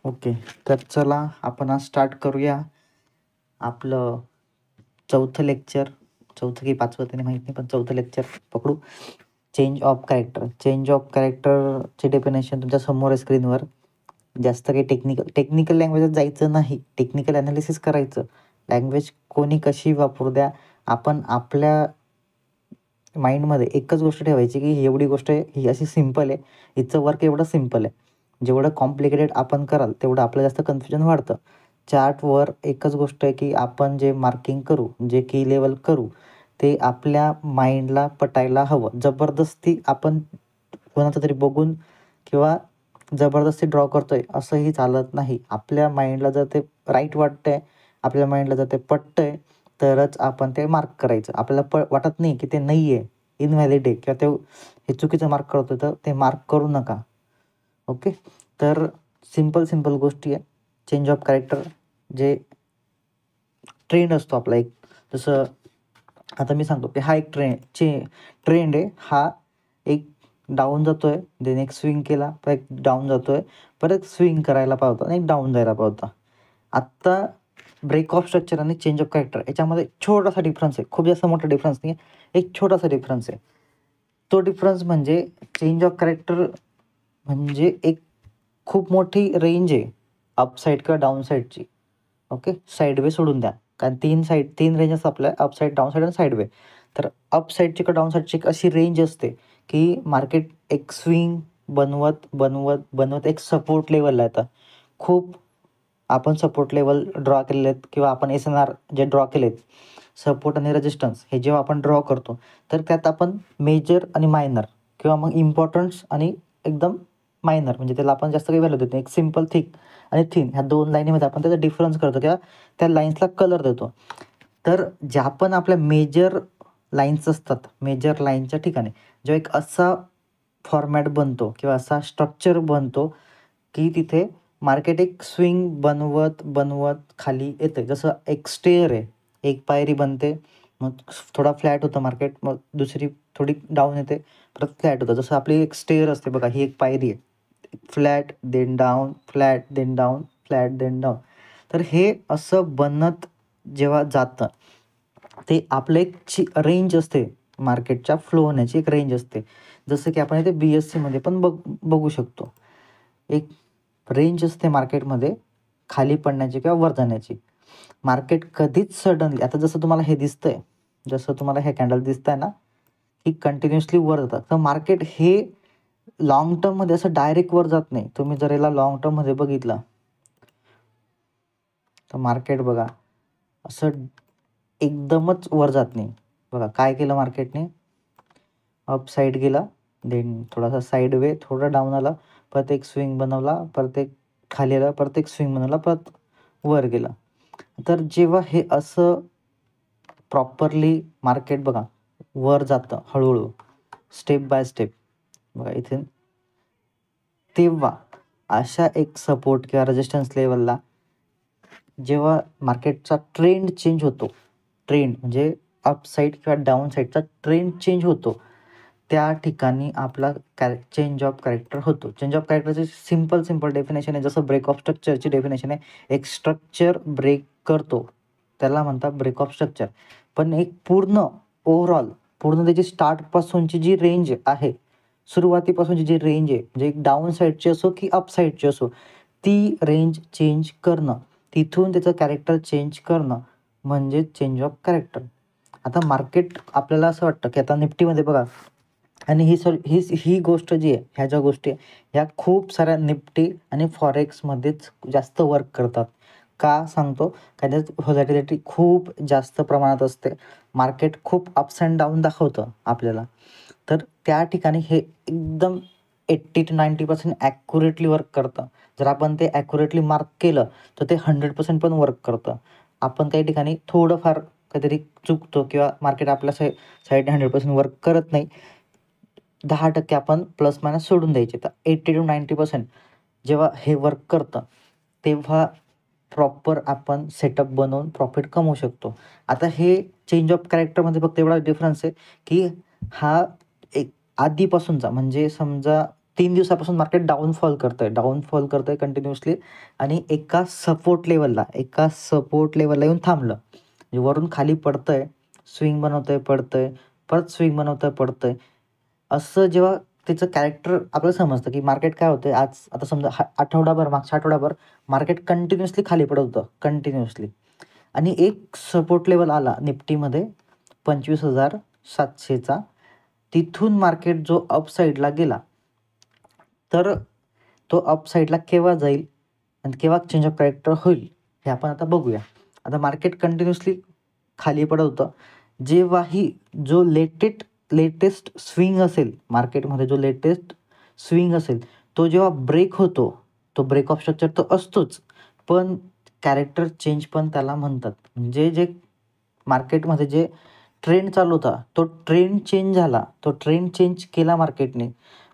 Okay, तर चला आपण आज स्टार्ट करूया आपलं चौथं लेक्चर. चौथं की पाचवं त्याने माहीत नाही, पण चौथं लेक्चर पकडू. Change of character. Change of कॅरेक्टरचे डेफिनेशन तुमच्या समोर आहे स्क्रीनवर. जास्त काही टेक्निकल लँग्वेजात जायचं नाही, टेक्निकल ॲनालिसिस करायचं. लँग्वेज कोणी कशी वापरू द्या, आपण आपल्या माइंडमध्ये एकच गोष्ट ठेवायची की एवढी गोष्ट आहे, ही अशी सिम्पल आहे, हिचं वर्क एवढं सिम्पल आहे. जेवढं कॉम्प्लिकेटेड आपण कराल तेवढं आपलं जास्त कन्फ्युजन वाढतं. चार्टवर एकच गोष्ट आहे की आपण जे मार्किंग करू, जे की लेवल करू, ते आपल्या माइंडला पटायला हवं. जबरदस्ती आपण कोणाचं तरी बघून किंवा जबरदस्ती ड्रॉ करतोय असंही चालत नाही. आपल्या माइंडला जर ते राईट वाटतंय, आपल्या माइंडला जर ते पटतंय, तरच आपण ते मार्क करायचं. आपल्याला वाटत नाही की ते नाही आहे, इनव्हॅलिड आहे किंवा ते हे चुकीचं मार्क करतोय, तर ते मार्क करू नका. ओके, तर सिम्पल गोष्टी आहे. चेंज ऑफ कॅरेक्टर जे ट्रेंड असतो आपला एक, जसं आता मी सांगतो की हा एक ट्रेंड आहे. हा एक डाऊन जातोय, देन एक स्विंग केला, परत एक डाऊन जातोय, परत स्विंग करायला पाहिजे आणि एक डाऊन जायला पाहिजे. आत्ता ब्रेक ऑफ स्ट्रक्चर आणि चेंज ऑफ कॅरेक्टर याच्यामध्ये छोटासा डिफरन्स आहे, खूप जास्त मोठा डिफरन्स नाही आहे, एक छोटासा डिफरन्स आहे. तो डिफरन्स म्हणजे चेंज ऑफ कॅरेक्टर म्हणजे एक खूप मोठी रेंज आहे अप साईड किंवा डाऊन साईडची. ओके, साईडवे सोडून द्या, कारण तीन रेंजेस आपल्या अप साईड, डाऊन साईड आणि साईडवे. तर अप साईडची किंवा डाऊन साईडची एक अशी रेंज असते की मार्केट एक स्विंग बनवत बनवत बनवत एक सपोर्ट लेवलला येतं. खूप आपण सपोर्ट लेवल ड्रॉ केलेले आहेत किंवा आपण SNR जे ड्रॉ केलेत, सपोर्ट आणि रेजिस्टन्स, हे जेव्हा आपण ड्रॉ करतो तर त्यात आपण मेजर आणि मायनर किंवा मग इम्पॉर्टन्स आणि एकदम मायनर, म्हणजे त्याला आपण जास्त काही व्हॅल्यू देतो नाही. एक सिम्पल थिक आणि थिन ह्या दोन लाईनीमध्ये आपण त्याचा डिफरन्स करतो किंवा त्या लाईन्सला कलर देतो. तर ज्या पण आपल्या मेजर लाईन्स असतात, मेजर लाईनच्या ठिकाणी जेव्हा एक असा फॉर्मॅट बनतो किंवा असा स्ट्रक्चर बनतो की तिथे मार्केट एक स्विंग बनवत बनवत खाली येते. जसं एक स्टेअर आहे, एक पायरी बनते, मग थोडा फ्लॅट होतं मार्केट, मग दुसरी थोडी डाऊन येते, परत फ्लॅट होतं. जसं आपली एक स्टेअर असते बघा, ही एक पायरी आहे, flat then down, flat then down, flat then down. तर हे असं बनत जेव्हा जातं, ते आपलं एक रेंज असते, मार्केटच्या फ्लो होण्याची एक रेंज असते. जसं की आपण इथे BSCमध्ये पण बघू शकतो, एक रेंज असते मार्केटमध्ये खाली पडण्याची किंवा वर जाण्याची. मार्केट कधीच सडनली, आता जसं तुम्हाला हे दिसतंय, जसं तुम्हाला हे कॅन्डल दिसतंय ना, की कंटिन्युअसली वर जातात, तर मार्केट हे लाँग टर्ममध्ये असं डायरेक्ट वर जात नाही. तुम्ही जर याला लाँग टर्ममध्ये बघितलं तर मार्केट बघा असं एकदमच वर जात नाही. बघा काय केलं मार्केटने, अप साईड गेला, देन थोडासा साईडवे, थोडा डाऊन आला, परत एक स्विंग बनवला, परत एक खाली आला, परत एक स्विंग बनवला, परत वर गेला. तर जेव्हा हे असं प्रॉपरली मार्केट बघा वर जातं हळूहळू, स्टेप बाय स्टेप बघा इथे, तेव्हा अशा एक सपोर्ट किंवा रेजिस्टन्स लेवलला जेव्हा मार्केटचा ट्रेंड चेंज होतो, ट्रेंड म्हणजे अप साईड किंवा डाऊन साईडचा ट्रेंड चेंज होतो, त्या ठिकाणी आपला चेंज ऑफ कॅरेक्टर होतो. चेंज ऑफ कॅरेक्टरचे सिम्पल डेफिनेशन आहे, जसं ब्रेक ऑफ स्ट्रक्चरची डेफिनेशन आहे. एक स्ट्रक्चर ब्रेक करतो त्याला म्हणतात ब्रेक ऑफ स्ट्रक्चर. पण एक पूर्ण ओव्हरऑल पूर्ण त्याची स्टार्टपासूनची जी रेंज आहे, सुरुवातीपासूनची जी रेंज आहे, म्हणजे एक डाऊन साईडची असो की अप साईडची असो, ती रेंज चेंज करणं, तिथून त्याचं कॅरेक्टर चेंज करणं म्हणजे चेंज ऑफ कॅरेक्टर. आता मार्केट आपल्याला असं वाटतं की आता निफ्टीमध्ये बघा, आणि ही गोष्ट जी आहे, ह्या ज्या गोष्टी आहे, ह्या खूप साऱ्या निफ्टी आणि फॉरेक्समध्येच जास्त वर्क करतात. का सांगतो, कारण त्यात व्हॉलॅटिलिटी खूप जास्त प्रमाणात असते. मार्केट खूप अप्स अँड डाऊन दाखवतं आपल्याला. तर त्या ठिकाणी हे एकदम 80 to 90% ॲक्युरेटली वर्क करतं. जर आपण ते ॲक्युरेटली मार्क केलं तर ते 100% पण वर्क करतं. आपण काही ठिकाणी थोडंफार काहीतरी चुकतो किंवा मार्केट आपल्या साईडने 100% वर्क करत नाही, 10% आपण प्लस मायनस सोडून द्यायचे. तर 80 to 90% जेव्हा हे वर्क करतं तेव्हा प्रॉपर आपण सेटअप बनवून प्रॉफिट कमवू शकतो. आता हे चेंज ऑफ कॅरेक्टरमध्ये फक्त एवढा डिफरन्स आहे की हा एक आधीपासूनचा, म्हणजे समजा 3 दिवसापासून मार्केट डाऊनफॉल करतंय कंटिन्युअसली आणि एका सपोर्ट लेवलला येऊन थांबलं. म्हणजे वरून खाली पडतंय, स्विंग बनवतंय, पडतंय, परत स्विंग बनवतंय, पडतंय. असं जेव्हा त्याचं कॅरेक्टर आपल्याला समजतं, की मार्केट काय होतंय आज. आता समजा मागच्या आठवडाभर मार्केट कंटिन्युअसली खाली पडत होतं, कंटिन्युअसली. आणि एक सपोर्ट लेवल आला निफ्टीमध्ये 25,700चा. तिथून मार्केट जो अप साईडला गेला, तर तो अप साईडला केव्हा जाईल आणि केव्हा चेंज ऑफ कॅरेक्टर होईल हे आपण आता बघूया. आता मार्केट कंटिन्युअसली खाली पडत होतं. जेव्हाही जो लेटेस्ट स्विंग असेल मार्केटमध्ये, जो लेटेस्ट स्विंग असेल तो जेव्हा ब्रेक होतो, तो ब्रेक ऑफ स्ट्रक्चर तर असतोच, पण कॅरेक्टर चेंज पण त्याला म्हणतात. म्हणजे जे मार्केटमध्ये जे ट्रेंड चालू होता तो ट्रेंड चेंज झाला, तो ट्रेंड चेंज केला मार्केटने,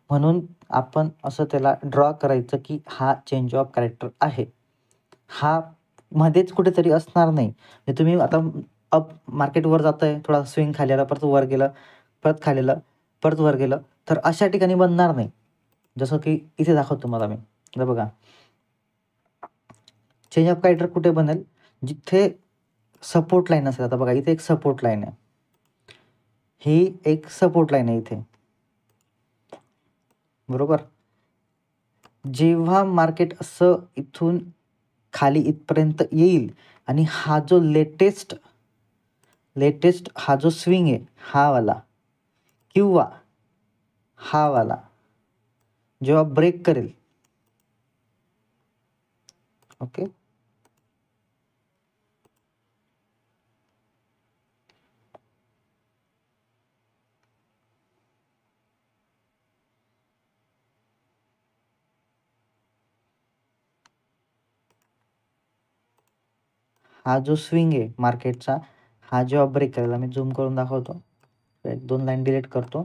म्हणून आपण असं त्याला ड्रॉ करायचं की हा चेंज ऑफ कॅरेक्टर आहे. हा मध्येच कुठेतरी असणार नाही. म्हणजे तुम्ही आता मार्केट वर जातंय, थोडा स्विंग खाली आला, परत वर गेलं, परत खाली आलं, परत वर गेलं, तर अशा ठिकाणी बनणार नाही. जसं की इथे दाखवतो तुम्हाला मी. आता बघा, चेंज ऑफ कॅरेक्टर कुठे बनेल, जिथे सपोर्ट लाईन असेल. आता बघा, इथे एक सपोर्ट लाईन आहे, ही एक सपोर्ट लाईन आहे इथे, बरोबर. जेव्हा मार्केट असं इथून खाली इथपर्यंत येईल आणि हा जो लेटेस्ट हा जो स्विंग आहे, हा वाला किंवा हा वाला जेव्हा ब्रेक करेल, ओके, हा जो स्विंग आहे मार्केटचा, हा जेव्हा ब्रेक करेल, मी झूम करून दाखवतो, 1-2 लाईन डिलीट करतो.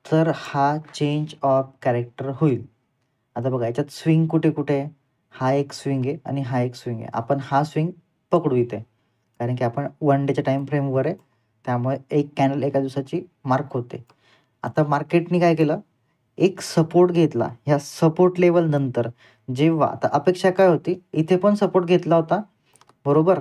तर हा चेंज ऑफ कॅरेक्टर होईल. आता बघा, याच्यात स्विंग कुठे कुठे आहे, हा एक स्विंग आहे आणि हा एक स्विंग आहे. आपण हा स्विंग पकडू इथे, कारण की आपण 1 डेच्या टाईम फ्रेमवर आहे, त्यामुळे एक कॅन्डल एका दिवसाची मार्क होते. आता मार्केटने काय केलं, एक सपोर्ट घेतला. ह्या सपोर्ट लेवल नंतर जेव्हा, आता अपेक्षा काय होती, इथे पण सपोर्ट घेतला होता, बरोबर,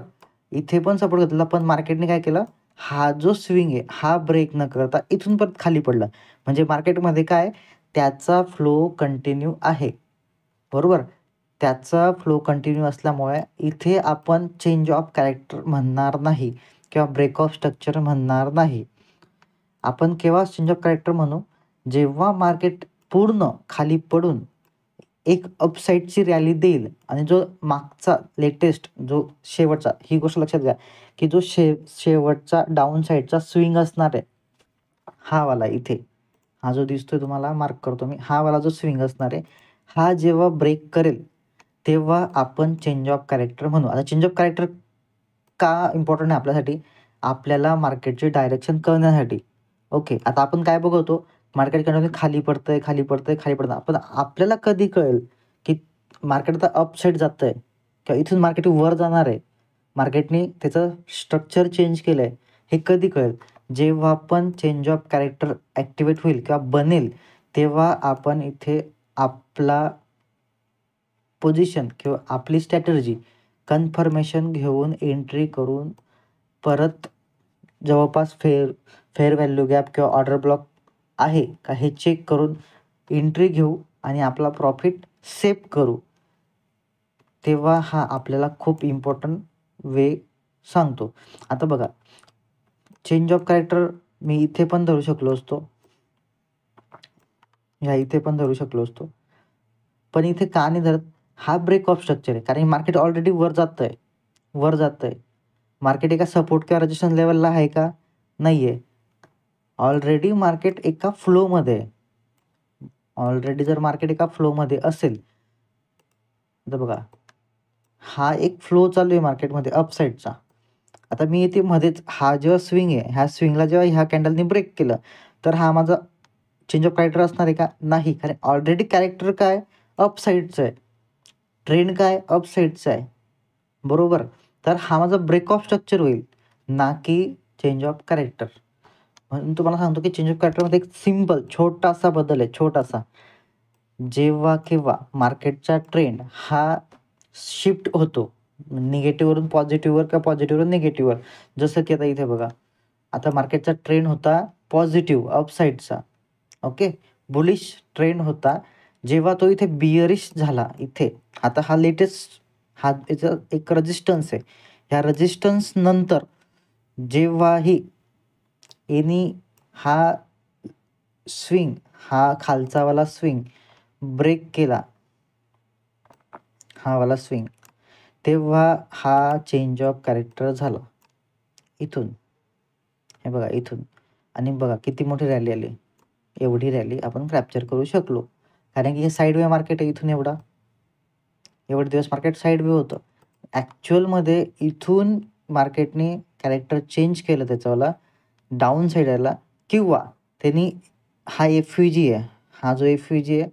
इथे पण सपोर्ट घेतला, पण मार्केटने काय केलं, हा जो स्विंग आहे हा ब्रेक न करता इथून परत खाली पडला. म्हणजे मार्केटमध्ये काय, त्याचा फ्लो कंटिन्यू आहे, बरोबर. त्याचा फ्लो कंटिन्यू असल्यामुळे इथे आपण चेंज ऑफ कॅरेक्टर म्हणणार नाही किंवा ब्रेक ऑफ स्ट्रक्चर म्हणणार नाही. आपण केव्हा चेंज ऑफ कॅरेक्टर म्हणू, जेव्हा मार्केट पूर्ण खाली पडून एक अपसाईडची रॅली देईल आणि जो मागचा लेटेस्ट जो शेवटचा, ही गोष्ट लक्षात घ्या, की जो शेवटचा डाऊन साईडचा स्विंग असणार आहे, हा वाला इथे, हा जो दिसतोय तुम्हाला, मार्क करतो मी, हा वाला जो स्विंग असणार आहे, हा जेव्हा ब्रेक करेल तेव्हा आपण चेंज ऑफ कॅरेक्टर म्हणू. आता चेंज ऑफ कॅरेक्टर का इम्पॉर्टंट आहे आपल्यासाठी, आपल्याला मार्केटचे डायरेक्शन कळण्यासाठी. ओके, आता आपण काय बघतो, मार्केट कंटिन्यू खाली पडतंय, खाली पडतंय, खाली पडतं. पण आपल्याला कधी कळेल की मार्केट आता अप साईड जातंय किंवा इथून मार्केट वर जाणार आहे, मार्केटने त्याचं स्ट्रक्चर चेंज केलंय, हे कधी कळेल, जेव्हा पण चेंज ऑफ कॅरेक्टर ॲक्टिवेट होईल किंवा बनेल, तेव्हा आपण इथे आपला पोझिशन किंवा आपली स्ट्रॅटर्जी कन्फर्मेशन घेऊन एंट्री करून परत जवळपास फेअर व्हॅल्यू गॅप किंवा ऑर्डर ब्लॉक आहे का हे चेक करून एंट्री घेऊ आणि आपला प्रॉफिट सेव्ह करू. तेव्हा हा आपल्याला खूप इम्पॉर्टंट वे सांगतो. आता बघा, चेंज ऑफ कॅरेक्टर मी इथे पण धरू शकलो असतो, ह्या इथे पण धरू शकलो असतो, पण इथे का नाही धरत, हा ब्रेक ऑफ स्ट्रक्चर आहे, कारण मार्केट ऑलरेडी वर जातंय. मार्केट एका सपोर्ट किंवा रेजिस्टन्स लेवलला आहे का, नाहीये. ऑलरेडी मार्केट एका फ्लोमध्ये आहे. ऑलरेडी जर मार्केट एका फ्लोमध्ये असेल, तर बघा, हा एक फ्लो चालू आहे मार्केटमध्ये अप साईडचा. आता मी इथे मध्येच, हा जेव्हा स्विंग आहे, ह्या स्विंगला जेव्हा ह्या कॅन्डलने ब्रेक केलं, तर हा माझा चेंज ऑफ कॅरेक्टर असणार आहे का, नाही, कारण ऑलरेडी कॅरेक्टर काय अप साईडचं आहे, ट्रेंड काय अप साईडचा आहे, बरोबर. तर हा माझा ब्रेक ऑफ स्ट्रक्चर होईल, ना की चेंज ऑफ कॅरेक्टर. म्हणून तुम्हाला सांगतो की चेंज ऑफ कॅरेक्टरमध्ये एक सिंपल छोटासा बदल आहे, छोटासा. जेव्हा केव्हा मार्केटचा ट्रेंड हा शिफ्ट होतो निगेटिव्हवरून पॉझिटिव्हवर किंवा पॉझिटिव्हवरून निगेटिव्हवर. जसं की आता इथे बघा, आता मार्केटचा ट्रेंड होता पॉझिटिव्ह अपसाईडचा. ओके, बुलिश ट्रेंड होता. जेव्हा तो इथे बिअरिश झाला इथे, आता हा लेटेस्ट हा याचा एक रेजिस्टन्स आहे. ह्या रेजिस्टन्स नंतर जेव्हाही एनी हा स्विंग, हा खालचावाला स्विंग ब्रेक केला, हा वाला स्विंग, तेव्हा हा चेंज ऑफ कॅरेक्टर झाला इथून. हे बघा इथून, आणि बघा किती मोठी रॅली आली. एवढी रॅली आपण कॅप्चर करू शकलो, कारण की हे साईडवे मार्केट आहे. इथून एवढे दिवस मार्केट साईडवे होतं. ॲक्च्युअलमध्ये इथून मार्केटने कॅरेक्टर चेंज केलं त्याच्यावाला डाऊन साईड आला, किंवा त्यांनी हा एफ-व्ही-जी आहे, हा जो एफ-व्ही-जी आहे,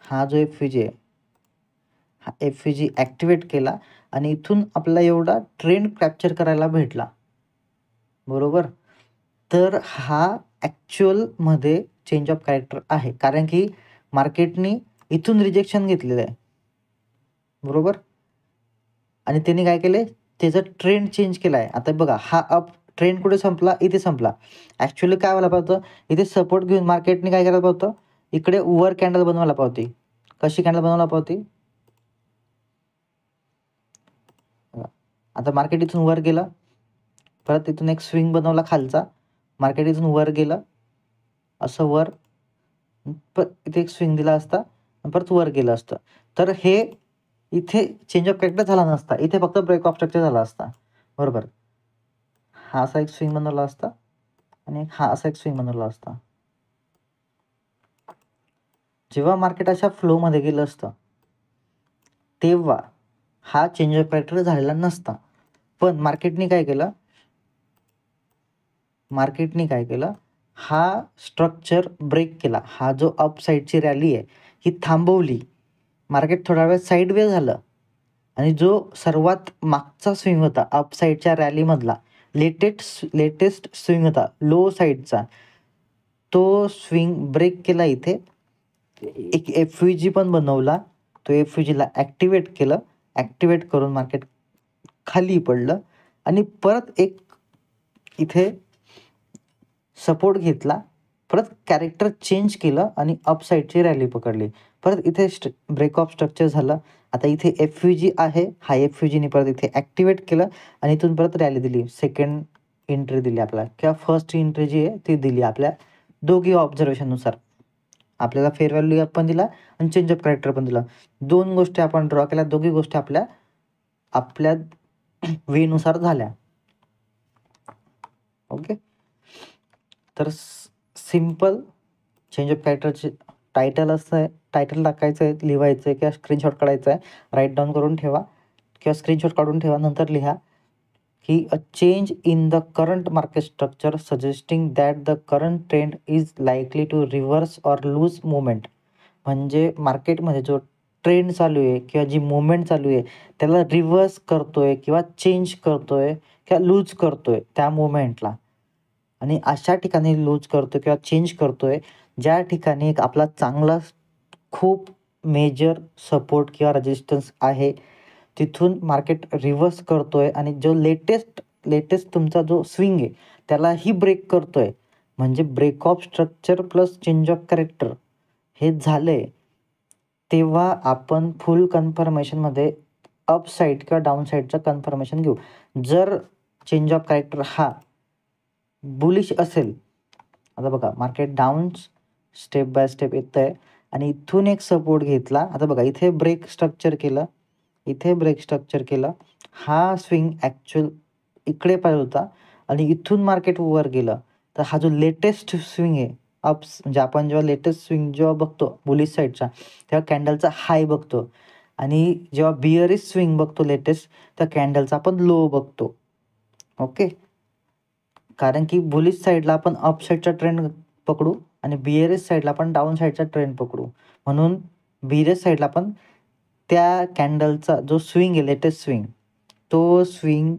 हा जो एफ-व्ही-जी आहे, हा एफ-व्ही-जी ॲक्टिवेट केला आणि इथून आपल्याला एवढा ट्रेंड कॅप्चर करायला भेटला. बरोबर. तर हा ॲक्च्युअलमध्ये चेंज ऑफ कॅरेक्टर आहे, कारण की मार्केटनी इथून रिजेक्शन घेतलेलं आहे. बरोबर. आणि त्यांनी काय केलंय, त्याचा ट्रेंड चेंज केला आहे. आता बघा, हा अप ट्रेंड कुठे संपला, इथे संपला. ॲक्च्युअली काय व्हायला पाहिजे होतं, इथे सपोर्ट घेऊन मार्केटने काय करायला पाहिजे होतं, इकडे वर कॅन्डल बनवायला पाहिजे होती. कशी कॅन्डल बनवायला पाहिजे होती, आता मार्केट इथून वर गेलं, परत इथून एक स्विंग बनवला खालचा, मार्केट इथून वर गेलं, असं वर, इथे एक स्विंग दिला असता, परत वर गेलं असतं. तर हे इथे चेंज ऑफ कॅरेक्टर झाला नसता, इथे फक्त ब्रेक ऑफ स्ट्रक्चर झाला असता. बरोबर. हा असा एक स्विंग बनवला असता आणि हा असा एक स्विंग बनवला असता. जेव्हा मार्केट अशा फ्लोमध्ये गेलं असतं, तेव्हा हा चेंज ऑफ कॅरेक्टर झालेला नसता. पण मार्केटने काय केलं, हा स्ट्रक्चर ब्रेक केला. हा जो अप साईडची रॅली आहे ही थांबवली. मार्केट थोडा वेळ साईडवे झालं, आणि जो सर्वात मागचा स्विंग होता अप साईडच्या रॅलीमधला, लेटेस्ट स्विंग होता लो साईडचा, तो स्विंग ब्रेक केला. इथे एक एफ-व्ही-जी पण बनवला. तो एफ-व्ही-जीला ॲक्टिवेट केलं. ॲक्टिवेट करून मार्केट खाली पडलं आणि परत एक इथे सपोर्ट घेतला. परत कॅरेक्टर चेंज केलं आणि अप साईडची रॅली पकडली. परत इथे ब्रेक ऑफ स्ट्रक्चर झालं. आता इथे एफ-व्ही-जी आहे. हा एफ-व्ही-जीने परत इथे ॲक्टिवेट केलं आणि इथून परत रॅली दिली. सेकंड एंट्री दिली आपल्याला, किंवा फर्स्ट एंट्री जी आहे ती दिली आपल्या दोघी ऑब्झर्वेशननुसार. आपल्याला फेअर व्हॅल्यू गॅप पण दिला आणि चेंज ऑफ कॅरेक्टर पण दिला. 2 गोष्टी आपण ड्रॉ केल्या. दोघी गोष्टी आपल्या वेनुसार झाल्या. ओके. तर सिंपल चेंज ऑफ कॅरेक्टरचे टायटल असं आहे, टायटल टाकायचं आहे, लिहायचं आहे, किंवा स्क्रीनशॉट काढायचा आहे, राईट डाऊन करून ठेवा किंवा स्क्रीनशॉट काढून ठेवा, नंतर लिहा की a change in the current market structure suggesting that the current trend is likely to reverse or lose movement. म्हणजे मार्केटमध्ये जो ट्रेंड चालू आहे किंवा जी मुवमेंट चालू आहे त्याला रिव्हर्स करतोय किंवा चेंज करतोय किंवा लूज करतोय त्या मुवमेंटला. आणि अशा ठिकाणी लूज करतोय किंवा चेंज करतोय ज्या ठिकाणी एक आपला चांगला खूप मेजर सपोर्ट किंवा रेजिस्टन्स आहे, तिथून मार्केट रिव्हर्स करतोय आणि जो लेटेस्ट तुमचा जो स्विंग आहे त्यालाही ब्रेक करतोय. म्हणजे break of structure plus change of character हे झालंय, तेव्हा आपण फुल कन्फर्मेशनमध्ये अप साईड किंवा डाऊन साईडचं कन्फर्मेशन घेऊ. जर चेंज ऑफ कॅरेक्टर हा बुलिश असेल, आता बघा market down step by step येतंय आणि इथून एक सपोर्ट घेतला. आता बघा इथे ब्रेक स्ट्रक्चर केलं, इथे ब्रेक स्ट्रक्चर केलं. हा स्विंग ॲक्च्युअल इकडे पाहिजे होता आणि इथून मार्केट वर गेलं. तर हा जो लेटेस्ट स्विंग आहे अप्स, म्हणजे आपण जेव्हा लेटेस्ट स्विंग जेव्हा बघतो बुलिश साईडचा, तेव्हा कॅन्डलचा हाय बघतो, आणि जेव्हा बिअरिश स्विंग बघतो लेटेस्ट, त्या कॅन्डलचा आपण लो बघतो. ओके. कारण की बुलिश साईडला आपण अप साईडचा ट्रेंड पकडू आणि बिअरिश साईडला आपण डाऊन साईडचा ट्रेंड पकडू. म्हणून बिअरिश साईडला आपण त्या कॅन्डलचा जो स्विंग आहे, लेटेस्ट स्विंग, तो स्विंग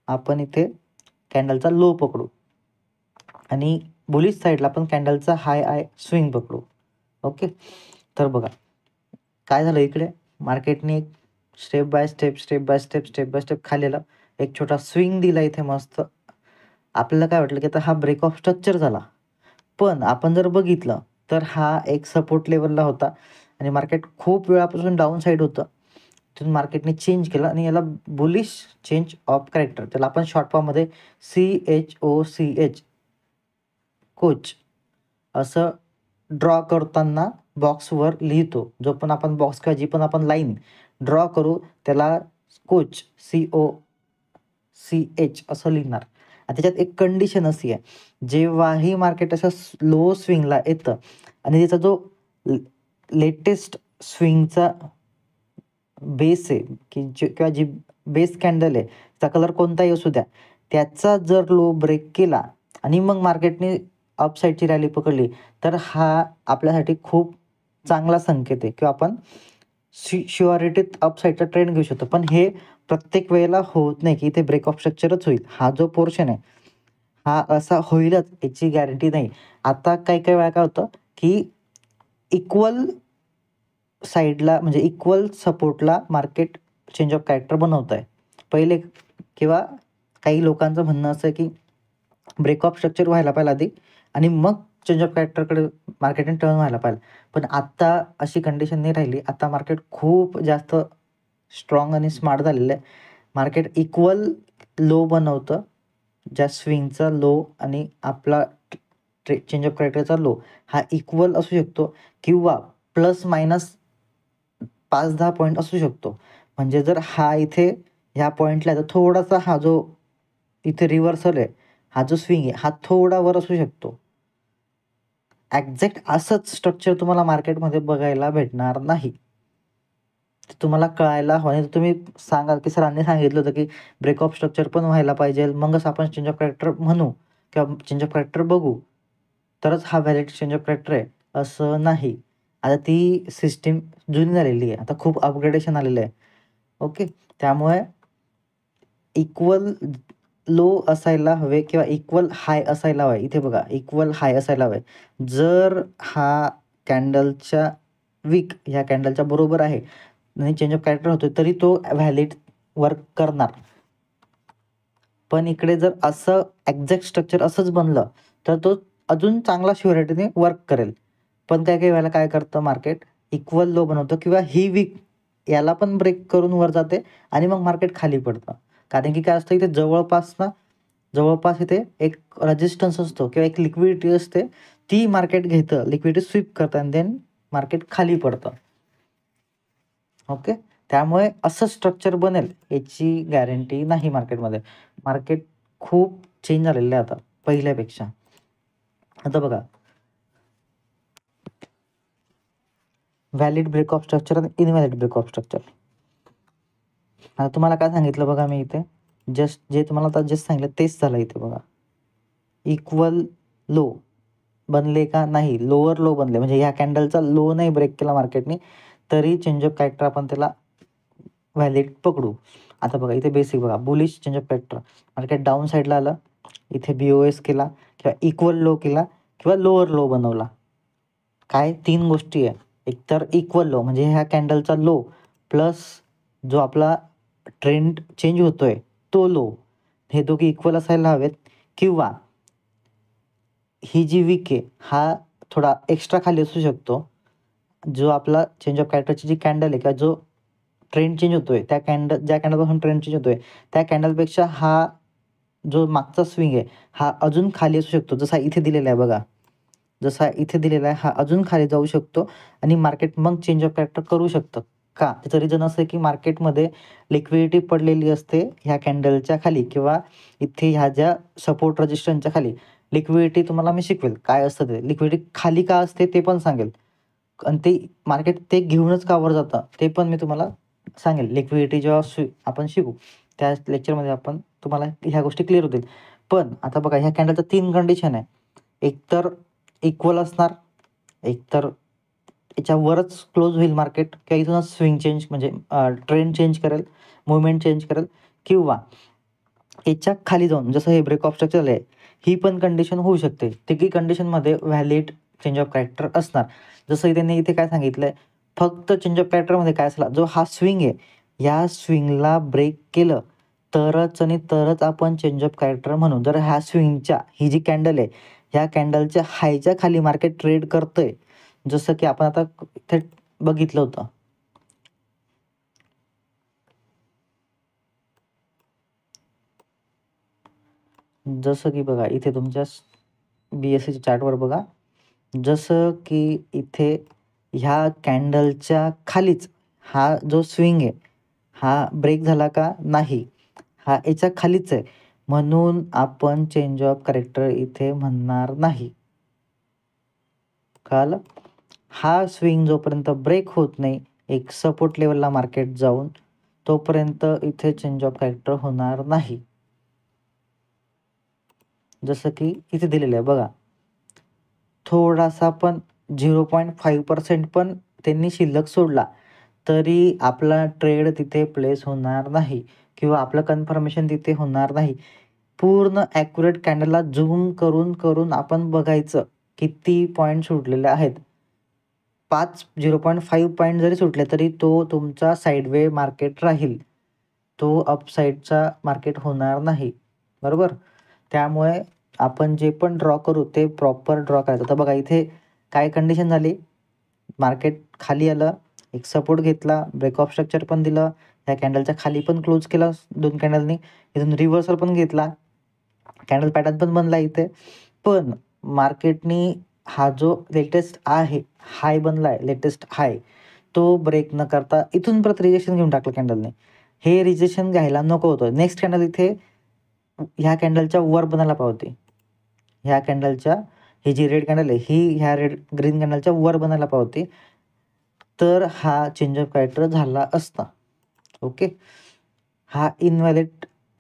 आपण इथे कॅन्डलचा लो पकडू आणि बुलिश साईडला आपण कॅन्डलचा हाय स्विंग पकडू. ओके, तर बघा काय झालं, इकडे मार्केटने एक स्टेप बाय स्टेप खालीला एक छोटा स्विंग दिला इथे मस्त. आपल्याला काय वाटलं की आता हा ब्रेक ऑफ स्ट्रक्चर झाला, पण आपण जर बघितलं तर हा एक सपोर्ट लेवलला होता आणि मार्केट खूप वेळापासून डाऊन साईड होतं. तिथून मार्केटने चेंज केलं आणि याला बुलिश चेंज ऑफ कॅरेक्टर, त्याला आपण शॉर्ट फॉर्ममध्ये CHOCH कोच असं ड्रॉ करताना बॉक्सवर लिहितो. जो पण आपण बॉक्स किंवा जी पण आपण लाईन ड्रॉ करू त्याला कोच COCH असं लिहिणार. आणि त्याच्यात एक कंडिशन अशी आहे, जेव्हाही मार्केट असं लो स्विंगला येतं आणि त्याचा जो लेटेस्ट स्विंगचा बेस आहे की किंवा जी बेस कॅन्डल आहे, त्याचा कलर कोणताही असू द्या, त्याचा जर लो ब्रेक केला आणि मग मार्केटने अपसाईडची रॅली पकडली, तर हा आपल्यासाठी खूप चांगला संकेत आहे किंवा आपण शुअरिटीत अपसाईडचा ट्रेंड घेऊ शकतो. पण हे प्रत्येक वेळेला होत नाही की इथे ब्रेक ऑफ स्ट्रक्चरच होईल. हा जो पोर्शन आहे हा असा होईलच याची गॅरंटी नाही. आता काही काही वेळा काय होतं की इक्वल साईडला म्हणजे इक्वल सपोर्टला मार्केट चेंज ऑफ कॅरेक्टर बनवत आहे. पहिले किंवा काही लोकांचं म्हणणं असं आहे की ब्रेक ऑफ स्ट्रक्चर व्हायला पाहिजे आधी आणि मग चेंज ऑफ कॅरेक्टरकडे मार्केटने टर्न व्हायला पाहिजे. पण आत्ता अशी कंडिशन नाही राहिली. आता मार्केट खूप जास्त स्ट्रॉंग आणि स्मार्ट झालेलं आहे. मार्केट इक्वल लो बनवतं, ज्या स्विंगचा लो आणि आपला चेंज ऑफ कॅरेक्टरचा लो हा इक्वल असू शकतो किंवा प्लस मायनस 5-10 पॉईंट असू शकतो. म्हणजे जर हा इथे ह्या पॉईंटला आहे तर थोडासा हा जो इथे रिव्हर्सल आहे, हा जो स्विंग आहे हा थोडा वर असू शकतो. एक्झॅक्ट असंच स्ट्रक्चर तुम्हाला मार्केटमध्ये बघायला भेटणार नाही. ते तुम्हाला कळायला हवं. नाही तर तुम्ही सांगाल की सरांनी सांगितलं होतं की ब्रेक ऑफ स्ट्रक्चर पण व्हायला पाहिजे, मगच आपण चेंज ऑफ कॅरेक्टर म्हणू किंवा चेंज ऑफ कॅरेक्टर बघू, तरच हा व्हॅलिड चेंज ऑफ कॅरेक्टर आहे, असं नाही. आता ती सिस्टीम जुनी झालेली आहे. आता खूप अपग्रेडेशन आलेलं आहे. ओके, त्यामुळे इक्वल लो असायला हवे किंवा इक्वल हाय असायला हवे. इथे बघा इक्वल हाय असायला हवे. जर हा कॅन्डलच्या विक ह्या कॅन्डलच्या बरोबर आहे आणि चेंज ऑफ कॅरेक्टर होतोय तरी तो व्हॅलिड वर्क करणार. पण इकडे जर असं एक्झॅक्ट स्ट्रक्चर असंच बनलं तर तो अजून चांगला शुअरिटीने वर्क करेल. पण काही काही वेळेला काय करतं मार्केट, इक्वल लो बनवतं किंवा ही विक याला पण ब्रेक करून वर जाते आणि मग मार्केट खाली पडतं. कारण की काय असतं इथे जवळपास इथे एक रेजिस्टन्स असतो किंवा एक लिक्विडिटी असते, ती मार्केट घेतं, लिक्विडिटी स्वीप करतं आणि देन मार्केट खाली पडतं. ओके, त्यामुळे असं स्ट्रक्चर बनेल याची गॅरंटी नाही मार्केटमध्ये. मार्केट खूप चेंज झालेलं आहे आता पहिल्यापेक्षा. आता बघा व्हॅलिड ब्रेक ऑफ स्ट्रक्चर आणि इनव्हॅलिड ब्रेक ऑफ स्ट्रक्चर. आता तुम्हाला काय सांगितलं बघा, मी इथे जस्ट जे तुम्हाला आता जस्ट सांगितलं तेच झालं. इथे बघा इक्वल लो बनले का नाही, लोअर लो बनले म्हणजे ह्या कॅन्डलचा लो नाही ब्रेक केला मार्केटने तरी चेंज ऑफ कॅरेक्टर आपण त्याला व्हॅलिड पकडू. आता बघा इथे बेसिक बघा, bullish change of character, market down साईडला आलं, इथे BOS केला किंवा इक्वल लो केला किंवा लोअर लो बनवला. काय 3 गोष्टी आहे. एकतर इक्वल लो म्हणजे ह्या कॅन्डलचा लो प्लस जो आपला ट्रेंड चेंज होतोय तो लो, हे दोघे इक्वल असायला हवेत. किंवा ही जी विक आहे हा थोडा एक्स्ट्रा खाली असू शकतो. जो आपला चेंज ऑफ कॅरेक्टरची जी कॅन्डल आहे किंवा जो ट्रेंड चेंज होतोय त्या ज्या कॅन्डलपासून ट्रेंड चेंज होतोय त्या कॅन्डलपेक्षा हा जो मागचा स्विंग आहे हा अजून खाली असू शकतो. जसा इथे दिलेला आहे बघा, जसा इथे दिलेला आहे हा अजून खाली जाऊ शकतो आणि मार्केट मग चेंज ऑफ कॅरेक्टर करू शकतं. का? त्याचं रिझन असं आहे की मार्केटमध्ये लिक्विडिटी पडलेली असते ह्या कॅन्डलच्या खाली किंवा इथे ह्या ज्या सपोर्ट रेजिस्टन्सच्या खाली. लिक्विडिटी तुम्हाला मी शिकवेल काय असतं ते. लिक्विडिटी खाली का असते ते पण सांगेल आणि ते मार्केट ते घेऊनच का वर जातं ते पण मी तुम्हाला सांगेल. लिक्विडिटी जेव्हा आपण शिकू त्या लेक्चरमध्ये आपण तुम्हाला ह्या गोष्टी क्लिअर होतील. पण आता बघा ह्या कॅन्डलच्या 3 कंडिशन आहे. एकतर इक्वल असणार, एकतर याच्यावरच क्लोज होईल मार्केट, किंवा इथूनच स्विंग चेंज म्हणजे ट्रेंड चेंज करेल, मुवमेंट चेंज करेल, किंवा याच्या खाली जाऊन जसं हे ब्रेक ऑफ स्ट्रक्चर आहे, ही पण कंडिशन होऊ शकते. तिघी कंडिशनमध्ये व्हॅलिड चेंज ऑफ कॅरेक्टर असणार. जसं त्यांनी इथे काय सांगितलंय, फक्त चेंज ऑफ कॅरेक्टरमध्ये काय असला, जो हा स्विंग आहे, या स्विंगला ब्रेक केलं तरच आणि तरच आपण चेंज ऑफ कॅरेक्टर म्हणू. जर ह्या स्विंगच्या ही जी कॅन्डल आहे, ह्या कॅन्डलच्या हायच्या खाली मार्केट ट्रेड करतंय, जसं की आपण आता इथे बघितलं होतं. जसं की बघा इथे तुमच्या BSEच्या चार्टवर बघा, जसं की इथे ह्या कॅन्डलच्या खालीच हा जो स्विंग आहे, हा ब्रेक झाला का नाही, हा याच्या खालीच आहे, म्हणून आपण चेंज ऑफ कॅरेक्टर इथे म्हणणार नाही. कळालं? हा स्विंग जोपर्यंत ब्रेक होत नाही एक सपोर्ट लेवलला मार्केट जाऊन, तोपर्यंत इथे चेंज ऑफ कॅरेक्टर होणार नाही. जसं की इथे दिलेलं आहे बघा, थोडासा पण 0.5% पण त्यांनी शिल्लक सोडला तरी आपला ट्रेड तिथे प्लेस होणार नाही, किंवा आपलं कन्फर्मेशन तिथे होणार नाही. पूर्ण ॲक्युरेट कॅन्डलला झूम करून करून आपण बघायचं किती पॉईंट सुटलेले आहेत. 0.5 पॉईंट जरी सुटले तरी तो तुमचा साईडवे मार्केट राहील, तो अपसाईडचा मार्केट होणार नाही. बरोबर? त्यामुळे आपण जे पण ड्रॉ करू ते प्रॉपर ड्रॉ करायचं. तर बघा इथे काय कंडिशन झाली, मार्केट खाली आलं, एक सपोर्ट घेतला, ब्रेक ऑफ स्ट्रक्चर पण दिलं, ह्या कॅन्डलच्या खाली पण क्लोज केला 2 कॅन्डलनी, इथून रिव्हर्सल पण घेतला, कॅन्डल पॅटर्न पण बनला इथे. पण मार्केटनी हा जो लेटेस्ट आहे हाय बनला आहे, लेटेस्ट हाय, तो ब्रेक न करता इथून परत रिजेक्शन घेऊन टाकलं कॅन्डलने. हे रिजेक्शन घ्यायला नको होतं. नेक्स्ट कॅन्डल इथे ह्या कॅन्डलच्या वर बनायला पाहिजे. ह्या कॅन्डलच्या, ही जी रेड कॅन्डल आहे ही ह्या ग्रीन कॅन्डलच्या वर बनायला पाहिजे, तर हा चेंज ऑफ कॅरेक्टर झाला असता. ओके, हा इनव्हॅलिड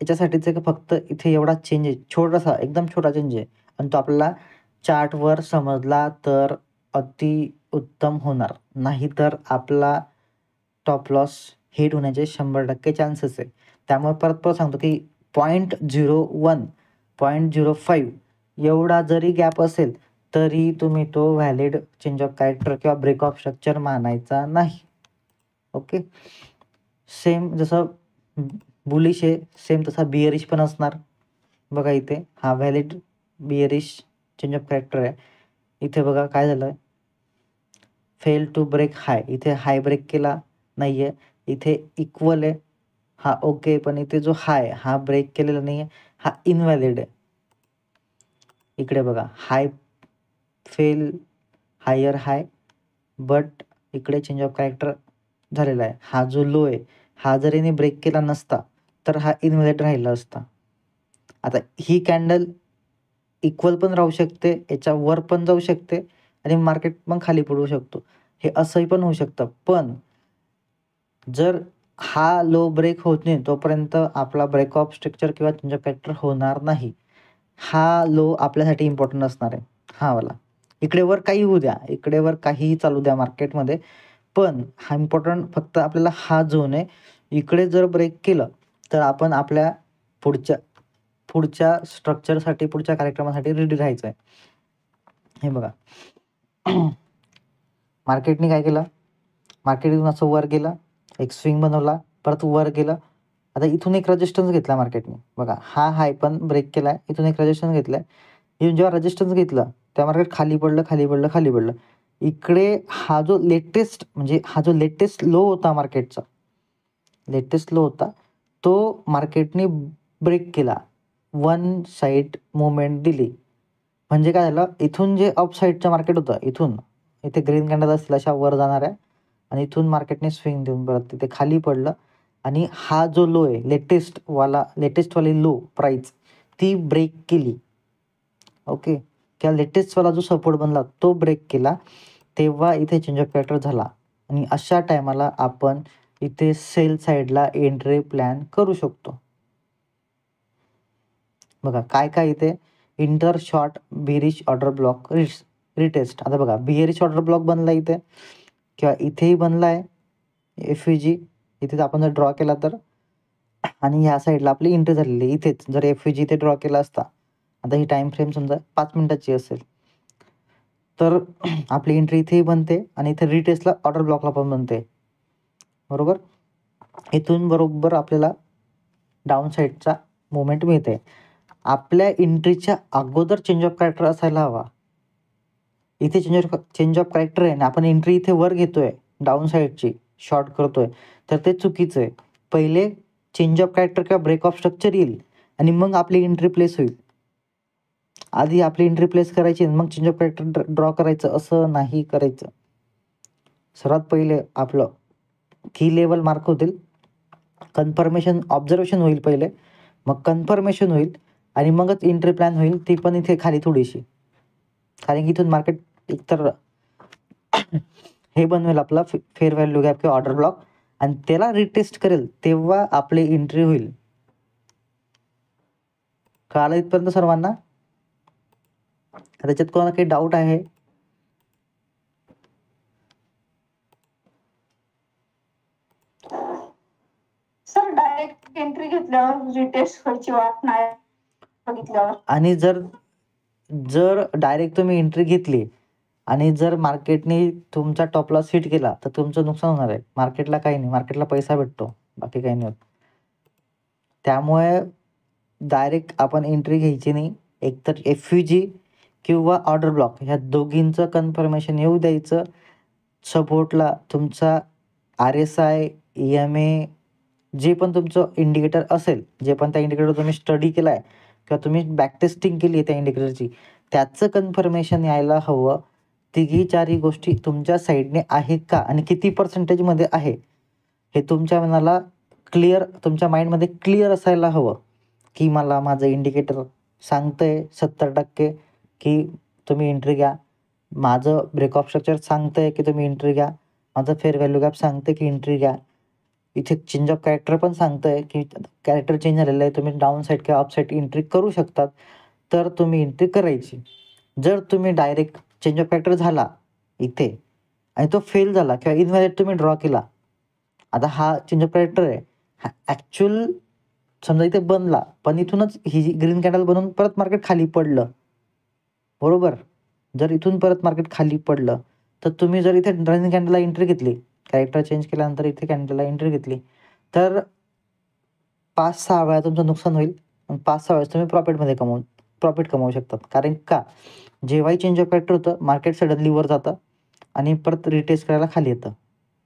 याच्यासाठीच आहे का फक्त इथे एवढा चेंज आहे, छोटासा एकदम छोटा चेंज आहे, आणि तो आपल्याला चार्टवर समजला तर अति उत्तम होणार, नाहीतर आपला टॉप लॉस हिट होण्याचे 100% चान्सेस आहे. त्यामुळे परत परत सांगतो की 0.01 0.05 एवढा जरी गॅप असेल तरी तुम्ही तो व्हॅलिड चेंज ऑफ कॅरेक्टर किंवा ब्रेक ऑफ स्ट्रक्चर मानायचा नाही. ओके, सेम जसं बुलिश आहे सेम तसा बिअरिश पण असणार. बघा इथे हा valid bearish change of character आहे. इथे बघा काय झालं, फेल टू ब्रेक हाय, इथे हाय ब्रेक केला नाही आहे, इथे इक्वल आहे हा ओके, पण इथे जो हाय हा ब्रेक केलेला नाही आहे, हा इनव्हॅलिड आहे. इकडे बघा हाय फेल हायर हाय, बट इकडे चेंज ऑफ कॅरेक्टर झालेला आहे. हा जो लो आहे हा जर याने ब्रेक केला नसता तर हा इनव्हॅलिड राहिला असता. आता ही कॅन्डल इक्वल पण राहू शकते, याच्या वर पण जाऊ शकते, आणि मार्केट पण खाली पडू शकतो, हे असंही पण होऊ शकतं. पण जर हा लो ब्रेक होत नाही तोपर्यंत आपला ब्रेक ऑफ स्ट्रक्चर किंवा चेंज ऑफ कॅरेक्टर होणार नाही. हा लो आपल्यासाठी इम्पॉर्टंट असणार आहे, हा वाला. इकडे वर काही होऊ द्या, इकडे वर काहीही चालू द्या मार्केटमध्ये, पण हा इम्पॉर्टंट फक्त आपल्याला हा झोन आहे. इकडे जर ब्रेक केलं तर आपण आपल्या पुढच्या स्ट्रक्चरसाठी, पुढच्या कार्यक्रमासाठी रेडी राहायचं आहे. हे बघा मार्केटने काय केलं, मार्केटून असं वर गेलं, एक स्विंग बनवला, परत वर गेलं. आता इथून एक रेजिस्टन्स घेतला मार्केटने, बघा हा हाय पण ब्रेक केला आहे, इथून एक रेजिस्टन्स घेतला आहे. जेव्हा रेजिस्टन्स घेतलं त्या मार्केट खाली पडलं खाली पडलं खाली पडलं. इकडे हा जो लेटेस्ट म्हणजे हा जो लेटेस्ट लो होता मार्केटचा, लेटेस्ट लो होता, तो मार्केटने ब्रेक केला, वन साईड मुवमेंट दिली. म्हणजे काय झालं, इथून जे अप साईडचं मार्केट होतं, इथून इथे ग्रीन कॅन्डल असतील अशा वर जाणाऱ्या, आणि इथून मार्केटने स्विंग देऊन परत तिथे खाली पडलं, आणि हा जो लो आहे लेटेस्टवाली लो प्राईस ती ब्रेक केली. ओके, किंवा लेटेस्टवाला जो सपोर्ट बनला तो ब्रेक केला, तेव्हा इथे चेंज ऑफ कॅरेक्टर झाला, आणि अशा टायमाला आपण इथे सेल साईडला एंट्री प्लॅन करू शकतो. बघा काय काय इथे, inter short bearish order block retest. आता बघा बिअरिश ऑर्डर ब्लॉक बनला इथे, किंवा इथेही बनला आहे FVG, इथे आपण जर ड्रॉ केला तर, आणि ह्या साईडला आपली एंट्री झालेली आहे इथेच. जर FVG इथे ड्रॉ केला असता, आता ही टाईम फ्रेम समजा 5 मिनिटाची असेल, तर आपली एंट्री इथेही बनते आणि इथे रिटेस्टला ऑर्डर ब्लॉकला पण बनते, बरोबर. इथून बरोबर आपल्याला डाऊन साईडचा मुवमेंट मिळते. आपल्या एंट्रीच्या अगोदर चेंज ऑफ कॅरेक्टर असायला हवा. इथे चेंज ऑफ कॅरेक्टर आहे आणि आपण एंट्री इथे वर घेतोय डाऊन साईडची, शॉर्ट करतोय, तर ते चुकीचं आहे. पहिले चेंज ऑफ कॅरेक्टर किंवा ब्रेक ऑफ स्ट्रक्चर येईल आणि मग आपली एंट्री प्लेस होईल. आधी आपली एंट्री प्लेस करायची मग चेंज ऑफ कॅरेक्टर ड्रॉ करायचं, असं नाही करायचं. सर्वात पहिले आपलं की लेवल मार्क होतील, कन्फर्मेशन ऑब्झर्वेशन होईल पहिले, मग कन्फर्मेशन होईल आणि मगच एंट्री प्लॅन होईल, ती पण इथे खाली थोडीशी. कारण की इथून मार्केट एकतर हे बनवेल आपला फेअर व्हॅल्यू गॅप किंवा ऑर्डर ब्लॉक आणि त्याला रिटेस्ट करेल, तेव्हा आपली एंट्री होईल. कळालं इथपर्यंत सर्वांना? त्याच्यात कोणाला काही डाऊट आहे? सर डायरेक्ट एंट्री घेतल्यावर रिटेस्ट व्हायची वाट नाही बघितल्यावर. आणि जर डायरेक्ट तुम्ही एंट्री घेतली आणि जर मार्केटने तुमचा टॉप लॉस हिट केला तर तुमचं नुकसान होणार आहे. मार्केटला काही नाही, मार्केटला पैसा भेटतो, बाकी काही नाही होत. त्यामुळे डायरेक्ट आपण एंट्री घ्यायची नाही. एकतर FVG किंवा ऑर्डर ब्लॉक ह्या दोघींचं कन्फर्मेशन येऊ द्यायचं. सपोर्टला तुमचा RSI, EMA, जे पण तुमचं इंडिकेटर असेल, जे पण त्या इंडिकेटर तुम्ही स्टडी केला आहे किंवा तुम्ही बॅक टेस्टिंग केली आहे त्या इंडिकेटरची, त्याचं कन्फर्मेशन यायला हवं. तिघी चारही गोष्टी तुमच्या साईडने आहे का आणि किती पर्सेंटेजमध्ये आहे हे तुमच्या मनाला क्लिअर, तुमच्या माइंडमध्ये क्लिअर असायला हवं. की मला माझं इंडिकेटर सांगतंय 70% की तुम्ही एंट्री घ्या, माझं ब्रेक ऑफ स्ट्रक्चर सांगतंय की तुम्ही एंट्री घ्या, माझं फेअर व्हॅल्यू गॅप सांगते की एंट्री घ्या, इथे चेंज ऑफ कॅरेक्टर पण सांगतंय की कॅरेक्टर चेंज झालेलं आहे, तुम्ही डाऊन साईड किंवा अप साईड एंट्री करू शकतात, तर तुम्ही एंट्री करायची. जर तुम्ही डायरेक्ट चेंज ऑफ कॅरेक्टर झाला इथे आणि तो फेल झाला किंवा इनव्हॅलिड तुम्ही ड्रॉ केला, आता हा चेंज ऑफ कॅरेक्टर आहे, हा ॲक्च्युअल समजा इथे बनला, पण इथूनच ही जी ग्रीन कॅन्डल बनवून परत मार्केट खाली पडलं, बरोबर. जर इथून परत मार्केट खाली पडलं तर तुम्ही जर इथे रनिंग कॅन्डलला एंट्री घेतली, कॅरेक्टर चेंज केल्यानंतर इथे कॅन्डलला एंट्री घेतली, तर 5-6 वेळा तुमचं नुकसान होईल आणि 5-6 वेळेस तुम्ही प्रॉफिट कमवू शकतात. कारण का, जेव्हाही चेंज ऑफ कॅरेक्टर होतं मार्केट सडनली वर जातं आणि परत रिटेस्ट करायला खाली येतं,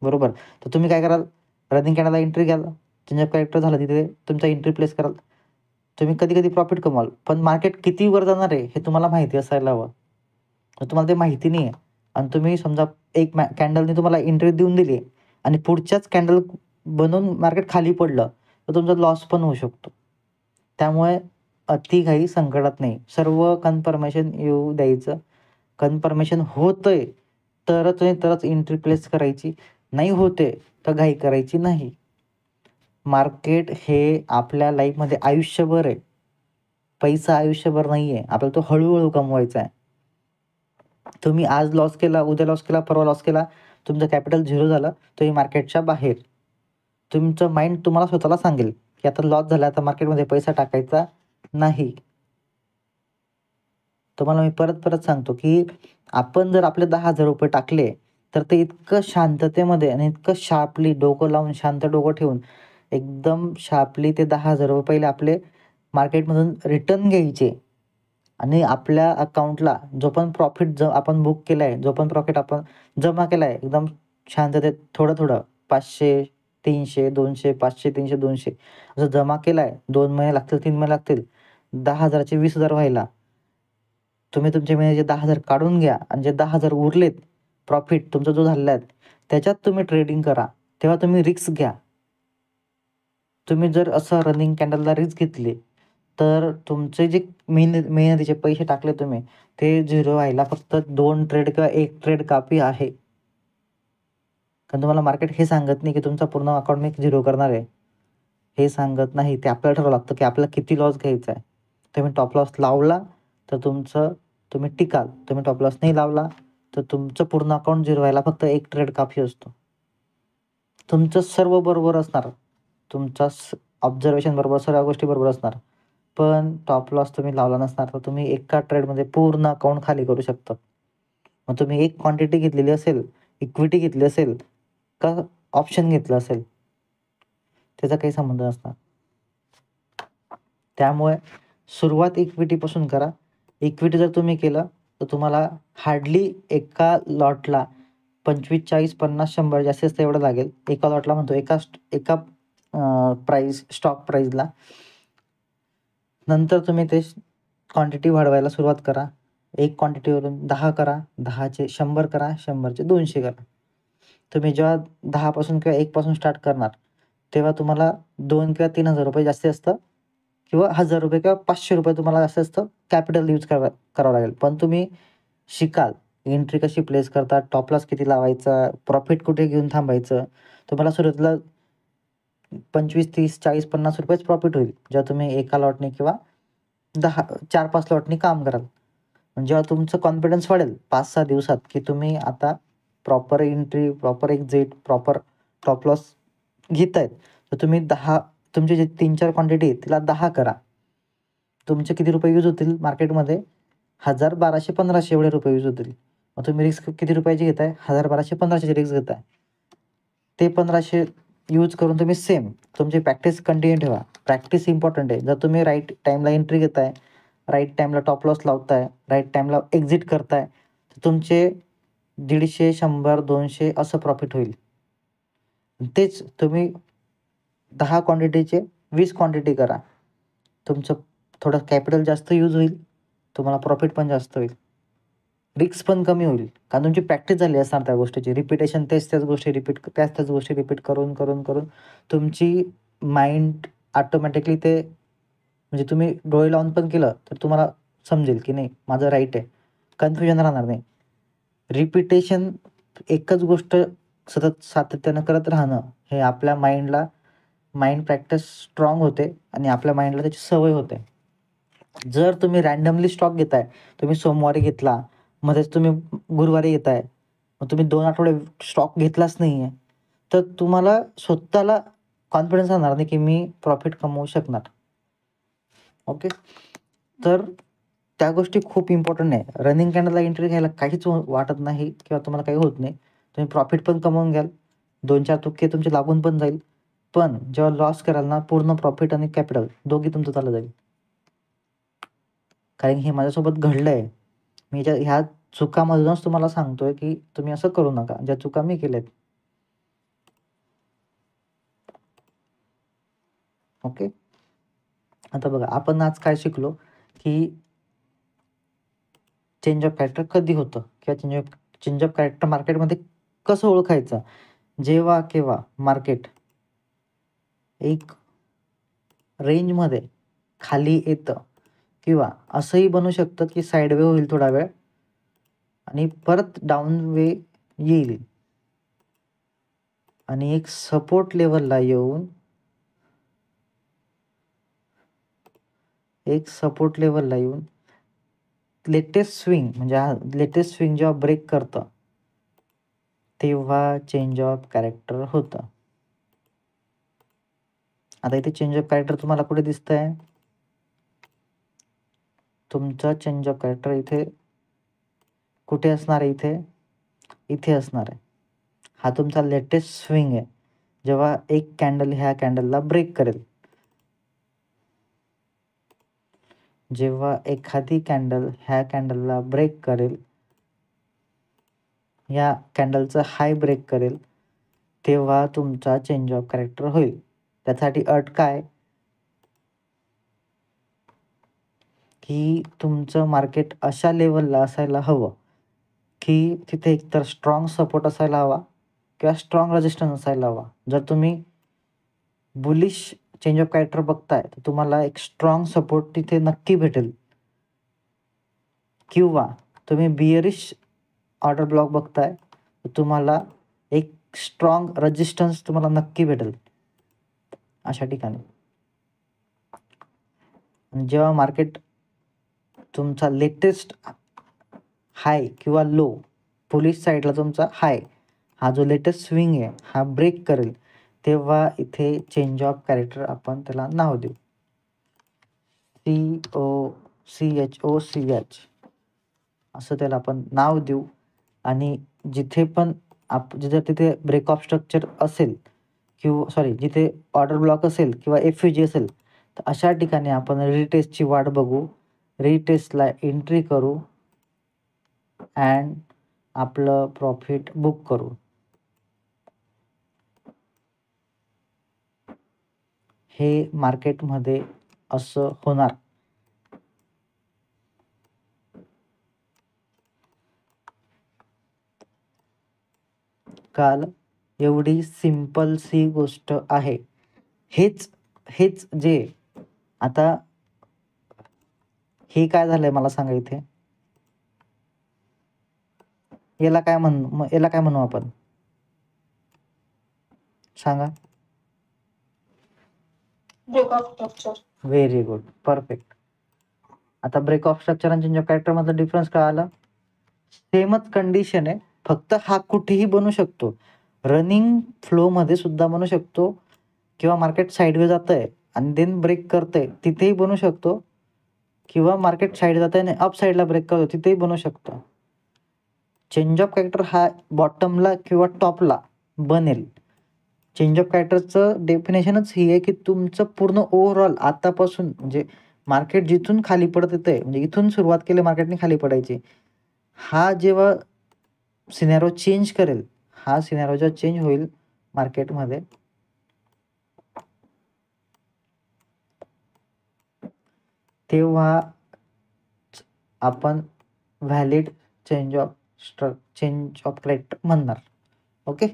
बरोबर. तर तुम्ही काय कराल, रनिंग कॅन्डलला एंट्री घ्याल, चेंज ऑफ कॅरेक्टर झालं तिथे तुमचा एंट्री प्लेस कराल, तुम्ही कधी कधी प्रॉफिट कमवाल. पण मार्केट किती वर जाणार आहे हे तुम्हाला माहिती असायला हवं. तर तुम्हाला ते माहिती नाही आहे आणि तुम्ही समजा एक कॅन्डलने तुम्हाला एंट्री देऊन दिली आणि पुढच्याच कॅन्डल बनवून मार्केट खाली पडलं तर तुमचा लॉस पण होऊ शकतो. त्यामुळे अतिघाई संकटात नाही, सर्व कन्फर्मेशन येऊ द्यायचं. कन्फर्मेशन होतंय तरच एंट्री प्लेस करायची, नाही होते तर घाई करायची नाही. मार्केट हे आपल्या लाईफमध्ये आयुष्यभर आहे, पैसा आयुष्यभर नाही आहे, आपल्याला तो हळूहळू कमवायचा आहे. तुम्ही आज लॉस केला, उद्या लॉस केला, परवा लॉस केला, तुमचं कॅपिटल 0 झालं, तुम्ही मार्केटच्या बाहेर. तुमचं माइंड तुम्हाला स्वतःला सांगेल की आता लॉस झाला, आता मार्केटमध्ये पैसा टाकायचा नाही. तुम्हाला मी परत सांगतो की आपण जर आपले 10,000 रुपये टाकले तर ते इतकं शांततेमध्ये आणि इतकं शार्पली डोकं लावून, शांत डोकं ठेवून एकदम शार्पली ते 10,000 रुपये पहिले आपले मार्केटमधून रिटर्न घ्यायचे आणि आपल्या अकाउंटला जो पण प्रॉफिट आपण बुक केला आहे, जो पण प्रॉफिट आपण जमा केला आहे, एकदम शांततेत थोडं 500, 300, 200, 500, 300, 200 असं जमा केला आहे. 2 महिने लागतील, 3 महिने लागतील, 10,000चे 20,000 व्हायला. तुम्ही तुमच्या महिन्याचे 10,000 काढून घ्या आणि जे 10,000 उरलेत प्रॉफिट तुमचा जो झालेला आहे त्याच्यात तुम्ही ट्रेडिंग करा, तेव्हा तुम्ही रिस्क घ्या. तुम्ही जर असं रनिंग कॅन्डलला रिस्क घेतली तर तुमचे जे मेहनतीचे पैसे टाकले तुम्ही ते 0 व्हायला फक्त 2 ट्रेड किंवा 1 ट्रेड काफी आहे. कारण तुम्हाला मार्केट हे सांगत नाही की तुमचा पूर्ण अकाउंट मी 0 करणार आहे, हे सांगत नाही. ते आपल्याला ठरवावं लागतं की आपल्याला किती लॉस घ्यायचा आहे. तुम्ही टॉप लॉस लावला तर तुम्ही टिकाल, तुम्ही टॉप लॉस नाही लावला तर तुमचं पूर्ण अकाउंट जिरवायला फक्त एक ट्रेड काफी असतो. तुमचं सर्व बरोबर असणार, तुमचा ऑब्झर्वेशन बरोबर, सर्व गोष्टी बरोबर असणार, पण टॉप लॉस तुम्ही लावला नसणार तर तुम्ही एका ट्रेडमध्ये पूर्ण अकाउंट खाली करू शकता. मग तुम्ही एक क्वांटिटी घेतलेली असेल, इक्विटी घेतली असेल का ऑप्शन घेतलं असेल, त्याचा काही संबंध नसणार. त्यामुळे सुरुवात इक्विटीपासून करा. इक्विटी जर तुम्ही केलं तर तुम्हाला हार्डली एका लॉटला 25, 40, 50, 100 जास्तीत जास्त एवढं लागेल. एका लॉटला म्हणतो, एका स्टॉक प्राईजला. नंतर तुम्ही ते क्वांटिटी वाढवायला सुरुवात करा. एक क्वांटिटीवरून 10 करा, 10चे 100 करा, 100चे 200 करा. तुम्ही जेव्हा 10 पासून किंवा 1 पासून स्टार्ट करणार तेव्हा तुम्हाला 2 किंवा 3,000 रुपये जास्तीत जास्त, किंवा 1,000 रुपये किंवा 500 रुपये तुम्हाला जास्तीत जास्त कॅपिटल यूज करावं लागेल. पण तुम्ही शिकाल एंट्री कशी प्लेस करतात, टॉप लॉस किती लावायचा, प्रॉफिट कुठे घेऊन थांबायचं. तुम्हाला सुरुवातीला 25, 30, 40, 50 रुपयेच प्रॉफिट होईल जेव्हा तुम्ही एका लॉटने किंवा 4-5 लॉटनी काम कराल. जेव्हा तुमचं कॉन्फिडन्स वाढेल 5-6 दिवसात की तुम्ही आता proper entry, proper exit, proper top loss घेतायत, तर तुम्ही तुमचे जे 3-4 क्वांटिटी आहे तिला 10 करा. तुमचे किती रुपये यूज होतील मार्केटमध्ये? 1,000, 1,200, 1,500 एवढे रुपये यूज होतील. मग तुम्ही रिस्क किती रुपयाची घेताय? 1,000, 1,200, 1,500ची रिस्क घेताय. ते 1,500 यूज करून तुम्ही सेम तुमची प्रॅक्टिस कंटिन्यू ठेवा. प्रॅक्टिस इम्पॉर्टंट आहे. जर तुम्ही राईट टाईमला एंट्री घेताय, राईट टाईमला टॉप लॉस लावताय, राईट टाईमला एक्झिट करताय, तर तुमचे 150, 100, 200 असं प्रॉफिट होईल. तेच तुम्ही 10 क्वांटिटीचे 20 क्वांटिटी करा. तुमचं थोडं कॅपिटल जास्त यूज होईल, तुम्हाला प्रॉफिट पण जास्त होईल, रिस्क पण कमी होईल. कारण तुमची प्रॅक्टिस झाली असणार त्या गोष्टीची. रिपिटेशन, त्याच गोष्टी रिपीट करून करून करून तुमची माइंड ऑटोमॅटिकली ते, म्हणजे तुम्ही डोळे लावून पण केलं तर तुम्हाला समजेल की नाही माझं राईट आहे. कन्फ्युजन राहणार नाही. रिपिटेशन, एकच गोष्ट सतत सातत्यानं करत राहणं, हे आपल्या माइंड प्रॅक्टिस स्ट्रॉंग होते आणि आपल्या माइंडला त्याची सवय होते. जर तुम्ही रँडमली स्टॉक घेताय, तुम्ही सोमवारी घेतला, मध्येच तुम्ही गुरुवारी घेताय, मग तुम्ही 2 आठवडे स्टॉक घेतलाच नाही आहे, तर तुम्हाला स्वतःला कॉन्फिडन्स राहणार नाही की मी प्रॉफिट कमवू शकणार. ओके, तर त्या गोष्टी खूप इम्पॉर्टंट आहे. रनिंग कॅन्डलला एंट्री घ्यायला काहीच वाटत नाही किंवा तुम्हाला काही होत नाही. तुम्ही प्रॉफिट पण कमवून घ्याल, 2-4 तुक्के तुमचे लागून पण जाईल. पण जेव्हा लॉस कराल ना, पूर्ण प्रॉफिट आणि कॅपिटल दोघी तुमचं चाललं जाईल. कारण हे माझ्यासोबत घडलंय. मी ह्या चुकामधूनच तुम्हाला सांगतोय की तुम्ही असं करू नका, ज्या चुका मी केल्यात. ओके, आता बघा आपण आज काय शिकलो की चेंज ऑफ कॅरेक्टर कधी होतं किंवा चेंज ऑफ कॅरेक्टर मार्केटमध्ये कसं ओळखायचं. जेव्हा केव्हा मार्केट एक रेंजमध्ये खाली येतं किंवा असंही बनू शकतं की साईडवे होईल थोडा वेळ आणि परत डाऊन वे येईल आणि एक सपोर्ट लेवलला येऊन लेटेस्ट स्विंग जेव्हा ब्रेक करतं तेव्हा चेंज ऑफ कॅरेक्टर होतं. आता इथे चेंज ऑफ कॅरेक्टर तुम्हाला कुठे दिसतंय? तुमचा चेंज ऑफ कॅरेक्टर इथे कुठे असणार आहे? इथे असणार आहे. हा तुमचा लेटेस्ट स्विंग आहे. जेव्हा एक कॅन्डल ह्या कॅन्डलला ब्रेक करेल, जेव्हा एखादी कॅन्डल ह्या कॅन्डलला ब्रेक करेल, या कॅन्डलचं हाय ब्रेक करेल, तेव्हा तुमचा चेंज ऑफ कॅरेक्टर होईल. त्यासाठी अट काय की तुमचं मार्केट अशा लेवलला असायला हवं की तिथे एकतर स्ट्रॉंग सपोर्ट असायला हवा किंवा स्ट्रॉंग रेजिस्टन्स असायला हवा. जर तुम्ही बुलिश चेंज ऑफ कॅरेक्टर बघताय तर तुम्हाला एक स्ट्रॉंग सपोर्ट तिथे नक्की भेटेल, किंवा तुम्ही बिअरिश ऑर्डर ब्लॉक बघताय तर तुम्हाला एक स्ट्रॉंग रेजिस्टन्स तुम्हाला नक्की भेटेल अशा ठिकाणी. जेव्हा मार्केट तुमचा लेटेस्ट हाय किंवा लो पोलीस साईडला तुमचा हाय, हा जो लेटेस्ट स्विंग आहे हा ब्रेक करेल, तेव्हा इथे चेंज ऑफ कॅरेक्टर आपण त्याला नाव देऊ. COCHOCH असं त्याला आपण नाव देऊ. आणि जिथे पण जिथे तिथे ब्रेक ऑफ स्ट्रक्चर असेल किंवा जिथे ऑर्डर ब्लॉक असेल किंवा FUG असेल, तर अशा ठिकाणी आपण रिटेस्टची वाट बघू, रिटेस्टला एंट्री करू अँड आपलं प्रॉफिट बुक करू. हे मार्केटमध्ये असं होणार. काल एवढी सिंपल सी गोष्ट आहे. हेच जे आता हे काय झालंय मला सांगा इथे, याला काय म्हणू आपण सांगा. Break of structure. Very good, perfect. आता ब्रेक ऑफ स्ट्रक्चर आणि चेंज ऑफ कॅरेक्टर मधला डिफरन्स काय आला? सेमच कंडिशन आहे, फक्त हा कुठेही बनू शकतो. रनिंग फ्लो मध्ये सुद्धा बनू शकतो, किंवा मार्केट साईडवे जात आहे आणि देन ब्रेक करतंय तिथेही बनू शकतो, किंवा मार्केट साईड जात आहे आणि अप साईडला ब्रेक करतो तिथेही बनू शकतो. चेंज ऑफ कॅरेक्टर हा बॉटमला किंवा टॉपला बनेल. चेंज ऑफ कॅरेक्टरचं डेफिनेशनच ही आहे की तुमचं पूर्ण ओव्हरऑल आतापासून म्हणजे मार्केट जिथून खाली पडत येतंय, म्हणजे इथून सुरुवात केली मार्केटने खाली पडायची, हा जेव्हा सिनॅरो चेंज करेल, हा सिनॅरो जेव्हा चेंज होईल मार्केटमध्ये, तेव्हा आपण व्हॅलिड चेंज ऑफ कॅरेक्टर म्हणणार. ओके,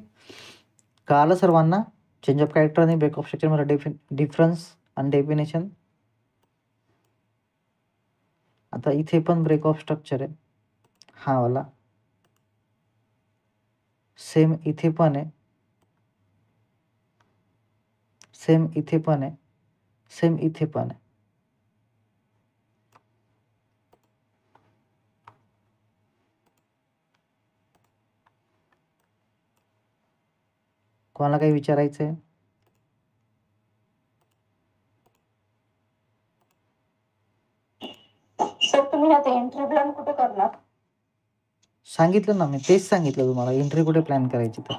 कळालं सर्वांना चेंज ऑफ कॅरेक्टर आणि ब्रेक ऑफ स्ट्रक्चर मध्ये डिफरन्स आणि डेफिनेशन? आता इथे पण ब्रेक ऑफ स्ट्रक्चर आहे हा वाला, सेम इथे पण आहे, सेम इथे पण आहे, सेम इथे पण आहे. कोणाला काही विचारायचंय? सर तुम्ही आता एंट्री प्लॅन कुठे करणार? सांगितलं ना मी, तेच सांगितलं तुम्हाला, एंट्री कुठे प्लॅन करायची तर.